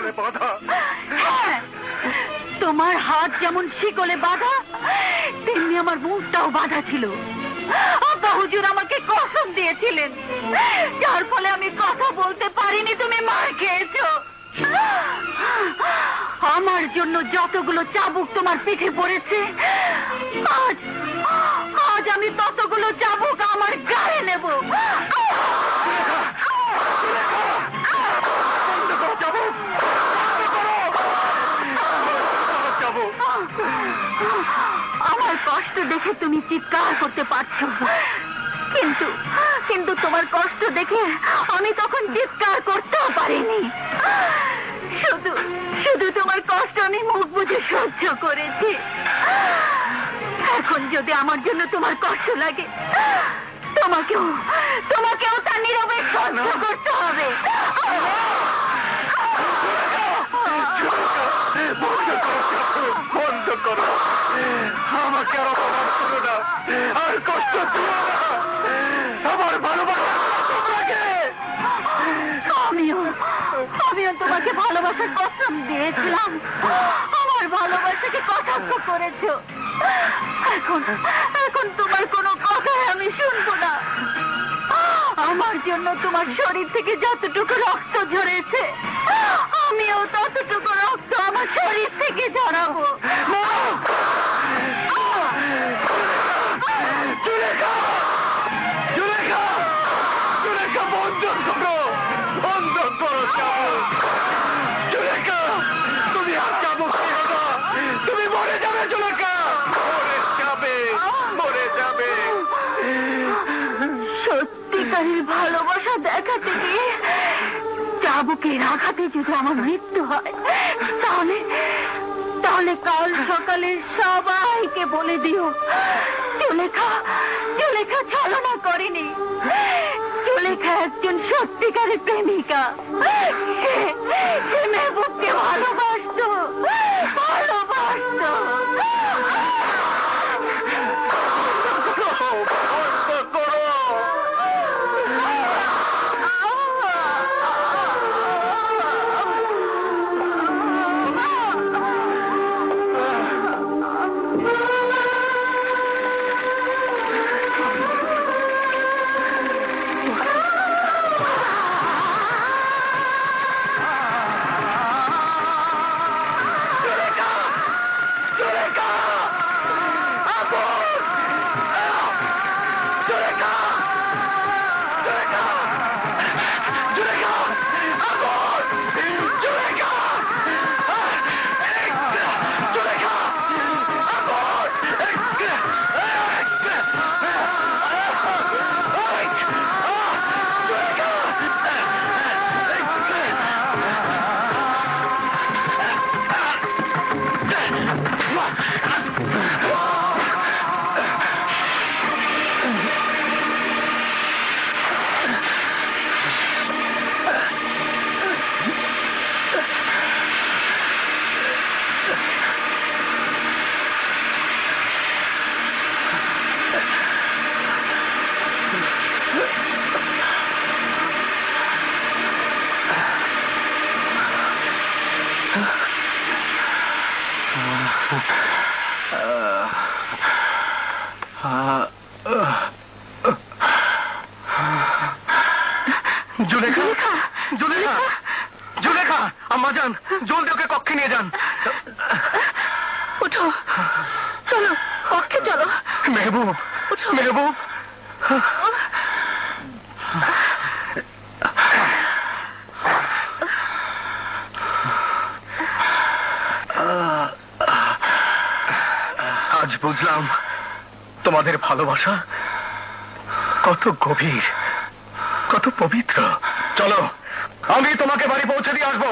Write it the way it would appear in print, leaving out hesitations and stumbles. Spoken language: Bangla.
শিকলে বাঁধা। তোমার হাত যেমন শিকলে বাঁধা, তেমনি আমার মুখটাও বাঁধা ছিল। আব্বা হুজুর আমাকে কসম দিয়েছিলেন, যার ফলে আমি কথা বলতে পারিনি। তুমি মার খেয়েছো। আমার জন্য যতগুলো চাবুক তোমার পিঠে পড়েছে, আজ আজ আমি ততগুলো চাবুক আমার গায়ে নেব। আমার কষ্ট দেখে তুমি চিৎকার করতে পারছো, কিন্তু কিন্তু তোমার কষ্ট দেখে আমি তখন চিৎকার করতেও পারিনি। শুধু শুধু তোমার কষ্ট আমি মুখ বুজে সহ্য করেছি। এখন যদি আমার জন্য তোমার কষ্ট লাগে, তোমাকেও তোমাকেও তা নীরবে সহ্য করতে হবে। বন্ধ করো, আমাকে আর অপমান করো না, আর কষ্ট দিও না। আমার ভালোবাসা তোমাকে। আমিও তোমাকে ভালোবাসার কসম দিয়েছিলাম, আমার ভালোবাসাকে কটাক্ষ করেছো। এখন এখন তোমার কোনো কথাই আমি শুনবো না। আমার জন্য তোমার শরীর থেকে যতটুকু রক্ত ঝরেছে, আমিও ততটুকু রক্ত আমার শরীর থেকে ঝরাবো। বন্ধ করো, বন্ধ করো চাবুক। জুলেখা, তুমি আর চাবুক নিও না, তুমি মরে যাবে। জুলেখা মরে যাবে, মরে যাবে। সত্যিকারের ভালোবাসা দেখাতে গিয়ে চাবুকের আঘাতে যদি আমার মৃত্যু হয়, তাহলে তাহলে কাল সকালে সবাইকে বলে দিও জুলেখা জুলেখা ছলনা করেনি। জুলেখা একজন সত্যিকারের প্রেমিকা। সে মেহবুবকে ভালোবাসতো, ভালোবাসতো। জুলেখা, জুলেখা, জুলেখা, আম্মা যান, জলদি ওকে কক্ষে নিয়ে যান। উঠো, চলো কক্ষে চলো। মেহবুব, মেহবুব। আজ বুঝলাম তোমাদের ভালোবাসা কত গভীর, কত পবিত্র। চলো, আমি তোমাকে বাড়ি পৌঁছে দিয়ে আসবো।